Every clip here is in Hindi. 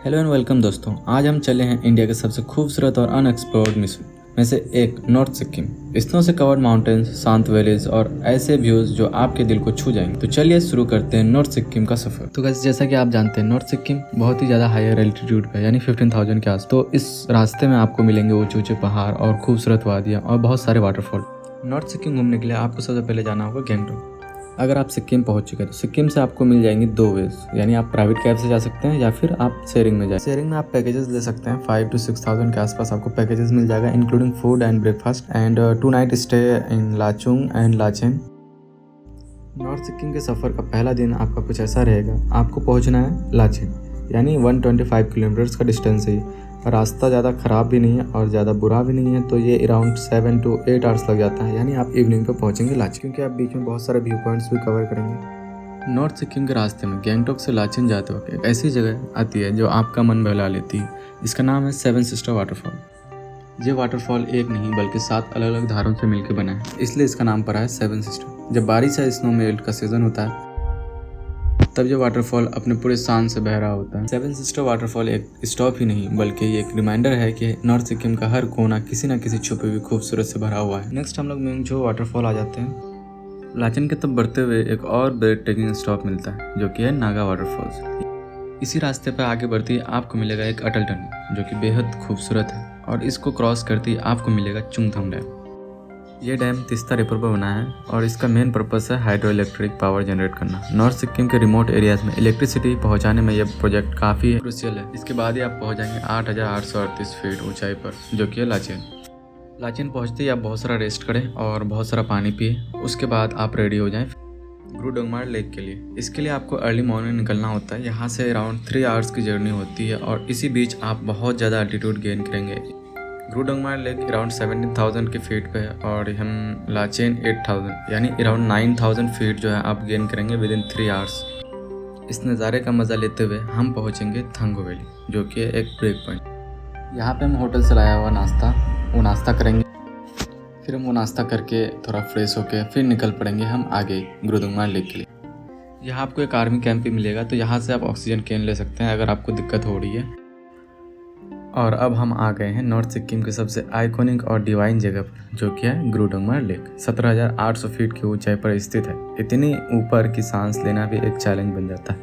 हेलो एंड वेलकम दोस्तों। आज हम चले हैं इंडिया के सबसे खूबसूरत और अनएक्सप्लोर्ड मिशन में से एक नॉर्थ सिक्किम। स्नो से कवर्ड माउंटेन्स, शांत वैलीज और ऐसे व्यूज जो आपके दिल को छू जाएंगे। तो चलिए शुरू करते हैं नॉर्थ सिक्किम का सफर। तो गाइस, जैसा कि आप जानते हैं नॉर्थ सिक्किम बहुत ही ज्यादा हायर एल्टीट्यूड पे, यानी 15,000 के आस। तो इस रास्ते में आपको मिलेंगे ऊंचे ऊंचे पहाड़ और खूबसूरत वादियाँ और बहुत सारे वाटरफॉल। नॉर्थ सिक्किम घूमने के लिए आपको सबसे पहले जाना होगा गैंगटॉक। अगर आप सिक्किम पहुंच चुके हैं तो सिक्किम से आपको मिल जाएंगी दो वेज, यानी आप प्राइवेट कैब से जा सकते हैं या फिर आप शेयरिंग में जाए। शेयरिंग में आप पैकेजेस ले सकते हैं। 5 to 6,000 के आसपास आपको पैकेजेस मिल जाएगा, including food and breakfast and 2 night stay in Lachung and Lachen. North Sikkim के सफ़र का पहला दिन आपका कुछ ऐसा रहेगा। आपको पहुंचना है लाचेन, यानी 125 किलोमीटर्स का डिस्टेंस है। रास्ता ज़्यादा ख़राब भी नहीं है और ज़्यादा बुरा भी नहीं है, तो ये अराउंड 7 to 8 आवर्स लग जाता है, यानी आप इवनिंग पे पहुंचेंगे लाचेन, क्योंकि आप बीच में बहुत सारे व्यू पॉइंट्स भी कवर करेंगे। नॉर्थ सिक्किम के रास्ते में गैंगटॉक से लाचेन जाते वक्त एक ऐसी जगह आती है जो आपका मन बहला लेती है। इसका नाम है 7 सिस्टर वाटरफॉल। ये वाटरफॉल एक नहीं बल्कि 7 अलग अलग धारों से मिलकर बना है, इसलिए इसका नाम पड़ा है 7 सिस्टर। जब बारिश या स्नो मेल्ट का सीजन होता है तब ये वाटरफॉल अपने पूरे शान से बह रहा होता है। 7 सिस्टर वाटरफॉल एक स्टॉप ही नहीं बल्कि ये एक रिमाइंडर है कि नॉर्थ सिक्किम का हर कोना किसी न किसी छुपी हुई खूबसूरत से भरा हुआ है। नेक्स्ट हम लोग मेंगजो वाटरफॉल आ जाते हैं। लाचेन के तब बढ़ते हुए एक और ब्रेथ टेकिंग स्टॉप मिलता है जो कि है नागा वाटरफॉल्स। इसी रास्ते पर आगे बढ़ती आपको मिलेगा एक अटल टनल जो कि बेहद खूबसूरत है, और इसको क्रॉस करती आपको मिलेगा चुंगथम डैम। ये डैम तीस्ता रिवर पर बना है और इसका मेन पर्पस है हाइड्रो इलेक्ट्रिक पावर जनरेट करना। नॉर्थ सिक्किम के रिमोट एरियाज में इलेक्ट्रिसिटी पहुंचाने में यह प्रोजेक्ट काफ़ी क्रूशियल है। इसके बाद ही आप पहुंच जाएंगे 8,838 फीट ऊंचाई पर, जो कि है लाचेन। लाचेन पहुंचते ही आप बहुत सारा रेस्ट करें और बहुत सारा पानी पिए। उसके बाद आप रेडी हो जाएं ग्रुडोंगमार लेक के लिए। इसके लिए आपको अर्ली मॉर्निंग निकलना होता है। यहाँ से अराउंड 3 आवर्स की जर्नी होती है और इसी बीच आप बहुत ज़्यादा एल्टीट्यूड गेन करेंगे। ग्रुडोंगमार लेक अराउंड 17,000 के फीट पे है और हम लाचेन 8,000 यानी अराउंड 9,000 फीट जो है आप गेन करेंगे विद इन 3 आवर्स। इस नज़ारे का मज़ा लेते हुए हम पहुँचेंगे थंगो वैली, जो कि एक ब्रेक पॉइंट। यहाँ पे हम होटल से लाया हुआ वो नाश्ता करेंगे। फिर हम वो नाश्ता करके थोड़ा फ्रेश होके फिर निकल पड़ेंगे हम आगे ग्रुडोंगमार लेक के लिए। यहाँ आपको एक आर्मी कैंप भी मिलेगा, तो यहाँ से आप ऑक्सीजन कैन ले सकते हैं अगर आपको दिक्कत हो रही है। और अब हम आ गए हैं नॉर्थ सिक्किम के सबसे आइकॉनिक और डिवाइन जगह पर, जो कि है ग्रुडोंगमार लेक। 17,800 फीट की ऊंचाई पर स्थित है। इतनी ऊपर की सांस लेना भी एक चैलेंज बन जाता है।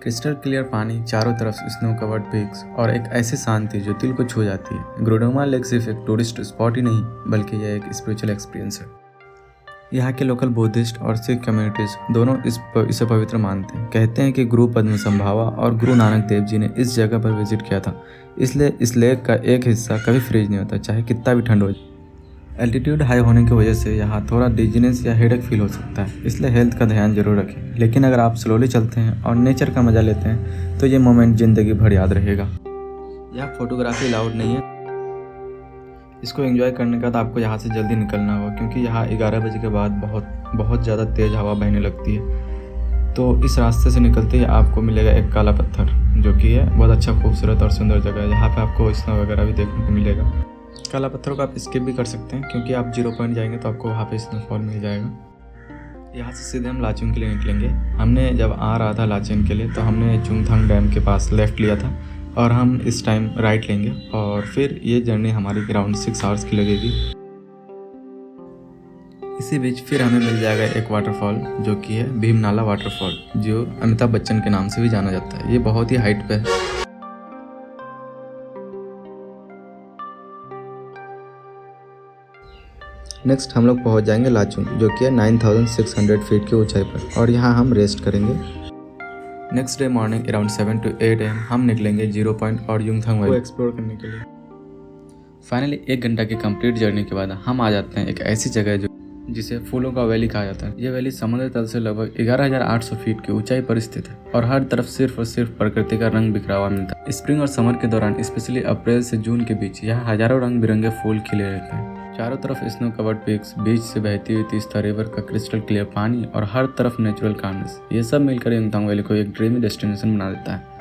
क्रिस्टल क्लियर पानी, चारों तरफ स्नो कवर्ड पीक्स और एक ऐसी शांति जो दिल को छू जाती है। ग्रुडोंगमार लेक सिर्फ एक टूरिस्ट स्पॉट ही नहीं बल्कि यह एक स्पिरिचुअल एक्सपीरियंस है। यहाँ के लोकल बुद्धिस्ट और सिख कम्युनिटीज दोनों इसे पवित्र मानते हैं। कहते हैं कि गुरु पद्म संभावा और गुरु नानक देव जी ने इस जगह पर विजिट किया था, इसलिए इस लेक का एक हिस्सा कभी फ्रीज नहीं होता, चाहे कितना भी ठंड हो जाए। एल्टीट्यूड हाई होने की वजह से यहाँ थोड़ा डिजीनेस या हेडेक फील हो सकता है, इसलिए हेल्थ का ध्यान जरूर रखें। लेकिन अगर आप स्लोली चलते हैं और नेचर का मजा लेते हैं तो ये मोमेंट जिंदगी भर याद रहेगा। यहाँ फोटोग्राफी अलाउड नहीं है। इसको एंजॉय करने के बाद आपको यहाँ से जल्दी निकलना होगा, क्योंकि यहाँ 11 बजे के बाद बहुत ज़्यादा तेज़ हवा बहने लगती है। तो इस रास्ते से निकलते ही आपको मिलेगा एक काला पत्थर, जो कि है बहुत अच्छा खूबसूरत और सुंदर जगह है। यहाँ पे आपको स्नो वगैरह भी देखने को मिलेगा। काला पत्थर को आप स्किप भी कर सकते हैं, क्योंकि आप 0 पॉइंट जाएंगे तो आपको वहाँ पे स्नोफॉल मिल जाएगा। यहाँ से सीधे हम लाचुंग के लिए निकलेंगे। हमने जब आ रहा था लाचेन के लिए तो हमने चुंगथांग डैम के पास लेफ़्ट लिया था और हम इस टाइम राइट लेंगे, और फिर ये जर्नी हमारी अराउंड 6 आवर्स की लगेगी। इसी बीच फिर हमें मिल जाएगा एक वाटरफॉल, जो कि है भीमनाला वाटरफॉल, जो अमिताभ बच्चन के नाम से भी जाना जाता है। ये बहुत ही हाइट पे है। नेक्स्ट हम लोग पहुंच जाएंगे लाचुंग, जो कि है 9,600 फीट की ऊंचाई पर, और यहाँ हम रेस्ट करेंगे। Next day morning around 7 to 8 AM हम निकलेंगे 0 पॉइंट और युमथांग वैली को एक्सप्लोर करने के लिए। फाइनली 1 घंटा की कंप्लीट जर्नी के बाद हम आ जाते हैं एक ऐसी जगह जिसे फूलों का वैली कहा जाता है। यह वैली समुद्र तल से लगभग 11,800 फीट की ऊंचाई पर स्थित है और हर तरफ सिर्फ और सिर्फ प्रकृति का रंग बिखरा हुआ मिलता है। स्प्रिंग और समर के दौरान, स्पेशली अप्रैल से जून के बीच, यहाँ हजारों रंग बिरंगे फूल खिले रहते हैं। चारों तरफ स्नो कवर्ड पीक्स, बीच से बहती हुई तीस्ता रिवर का क्रिस्टल क्लियर पानी और हर तरफ नेचुरल कामनेस, ये सब मिलकर युमथांग वैली को एक ड्रीमी डेस्टिनेशन बना देता है।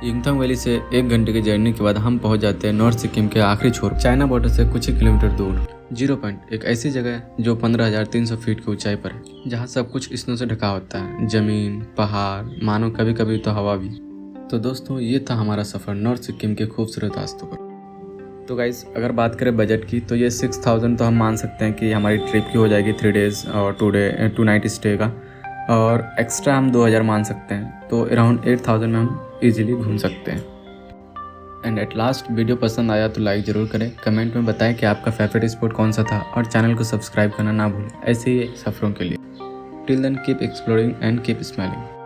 युमथांग वैली से 1 घंटे की जर्नी के बाद हम पहुंच जाते हैं नॉर्थ सिक्किम के आखिरी छोर, चाइना बॉर्डर से कुछ ही किलोमीटर दूर 0 पॉइंट, एक ऐसी जगह है जो 15,300 फीट की ऊंचाई पर है, जहां सब कुछ स्नो से ढका होता है। जमीन, पहाड़, मानो कभी कभी तो हवा भी। तो दोस्तों ये था हमारा सफ़र नॉर्थ सिक्किम के खूबसूरत रास्तों पर। तो गाइस अगर बात करें बजट की तो ये 6000 तो हम मान सकते हैं कि हमारी ट्रिप की हो जाएगी 3 डेज़ और 2 नाइट स्टे का, और एक्स्ट्रा हम 2000 मान सकते हैं, तो अराउंड 8000 में हम इजीली घूम सकते हैं। एंड एट लास्ट वीडियो पसंद आया तो लाइक ज़रूर करें, कमेंट में बताएं कि आपका फेवरेट स्पॉट कौन सा था, और चैनल को सब्सक्राइब करना ना भूलें ऐसे ही सफ़रों के लिए। Till then keep exploring and keep smiling.